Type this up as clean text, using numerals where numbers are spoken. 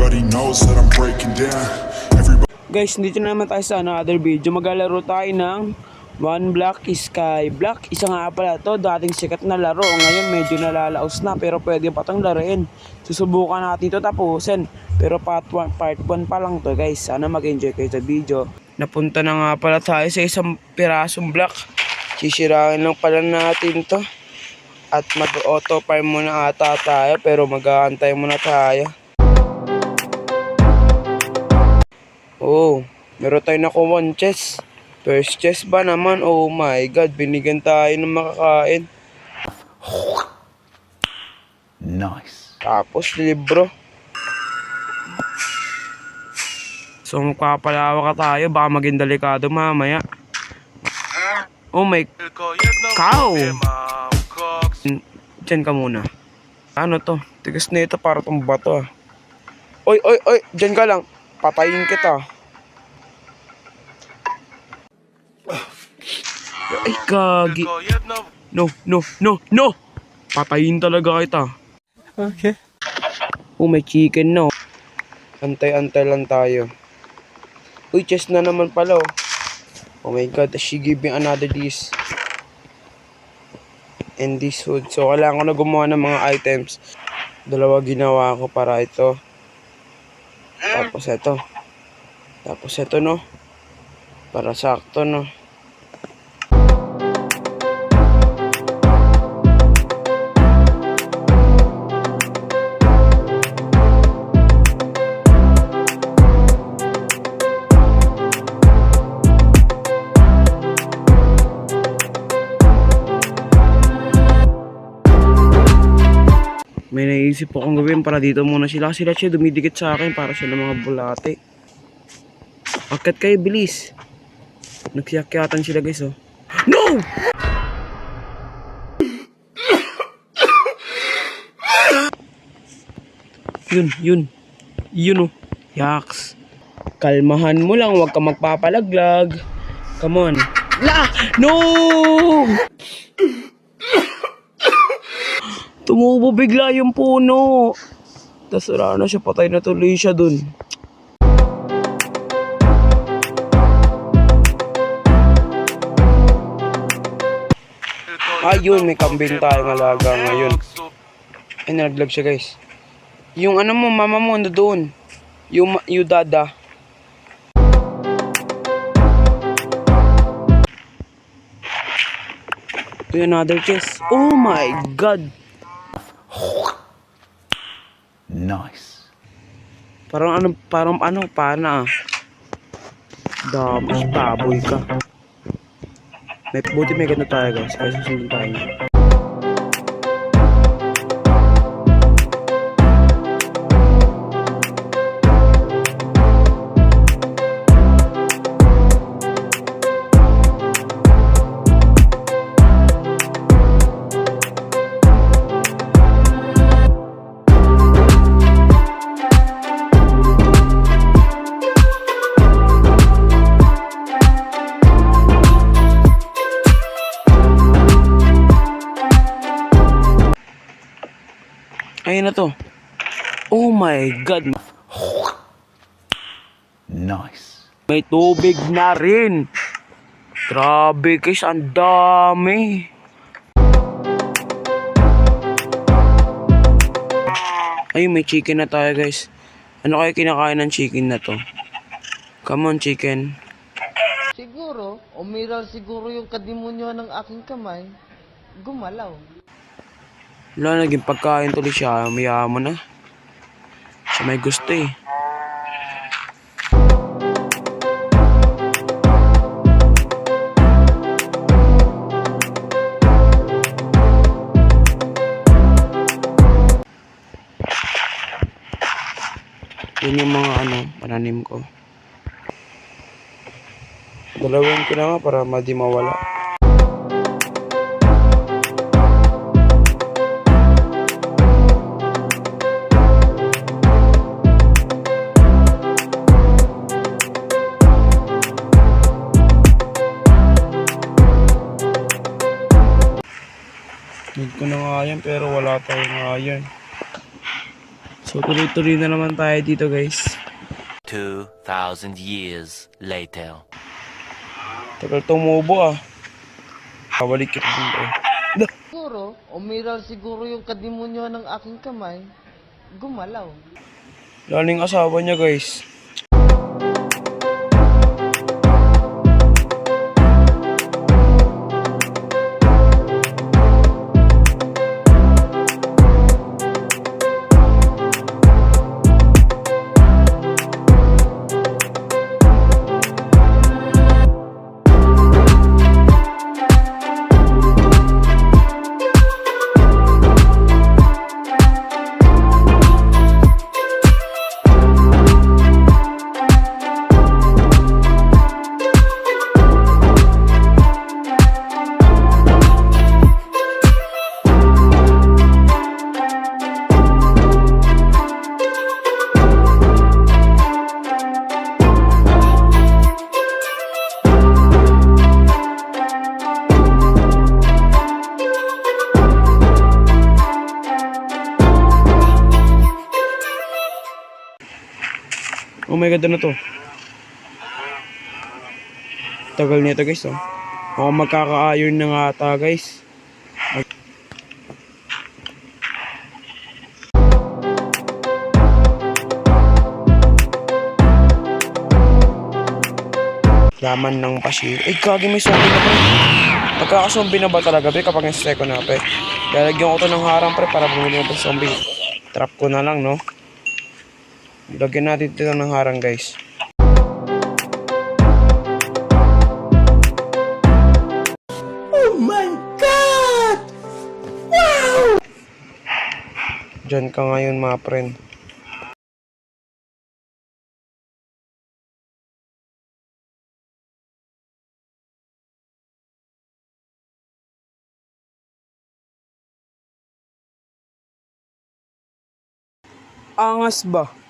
Everybody knows that I'm breaking down. Guys, dito na naman tayo sa another video. Maglalaro tayo ng One Block Sky Block. Isa nga pala to, dating sikat na laro. Ngayon medyo nalalaos na, pero pwede pa itong laruin. Susubukan natin ito tapusin. Pero part 1 pa lang to guys. Sana mag-enjoy kayo sa video. Napunta na nga pala tayo sa isang pirasong block. Sisirain lang pala natin to. At mag-auto farm muna ata tayo, pero mag-aantay muna tayo. Oh, meron tayo nakuha one chest. First chest ba naman? Oh my god, binigyan tayo ng makakain. Nice. Tapos libro. So magpapalawa ka tayo, baka maging delikado mamaya. Oh my cow! Diyan ka muna. Ano to? Tigas na ito para tong bato ah. Oy, oy, oy! Diyan ka lang. Patayin kita. Ay, gagi. No, no, no, no! Patayin talaga kita. Okay. Oh, may chicken no. Antay-antay lang tayo. Uy, chest na naman pala oh. Oh my god, she gave me another this. And this hood. So, kailangan ko na gumawa ng mga items. Dalawa ginawa ko para ito. Tapos ito. Tapos ito no. Para sakto no. May naisip akong gawin para dito muna sila. Sila siya dumidikit sa akin para sila mga bulate. Akat kayo, bilis. Nagsiyakyatan sila guys oh. No! Yun oh. Yaks. Kalmahan mo lang, huwag ka magpapalaglag. Come on. La! No! Tumubo bigla yung puno. Tapos wala na siya, patay na tuloy siya dun. Ayun, may kambing tayong alaga ngayon. Ay, nalaglag siya guys. Yung ano mo, mama mo, ando doon. Yung dada. Ito yung another chest. Oh my god. Nice. Parang pana. Dami, baboy ka. Buti may ganito tayo guys, kaya susundin tayo. Ayun na to. Oh my god. Nice. May tubig na rin. Grabe guys, ang dami. Ayun, may chicken na tayo guys. Ano kaya kinakain ng chicken na to? Come on chicken. Siguro, umiral siguro yung kadimonyo ng aking kamay. Gumalaw. Wala, naging pagkain tuloy siya. Mayaman na. Siya may gusto eh. Yun yung mga pananim ko. Dalawin ko na nga para di mawala. Need ko na nga yan pero wala tayong iron. So tuloy-tuloy na naman tayo dito guys. 2,000 years later. Tagal tumubo ah. Kabalik kita dito. Siguro, umiral siguro yung kadimonyo ng aking kamay. Gumalaw. Laling asawa niya guys. Oh my god, ano to? Tagal nito guys oh. Ako magkaka-iron na nga ata guys. Laman ng pasil. Eh, kagi may zombie na pre. Magkaka-zombie na ba talaga pre kapag nasa second na pre? Lalagyan ko to ng harang pre para bumili ng zombie. Trap ko na lang no. Lagyan natin ito ng harang guys. Oh my God! Wow! Diyan ka ngayon mga friend. Angas ba?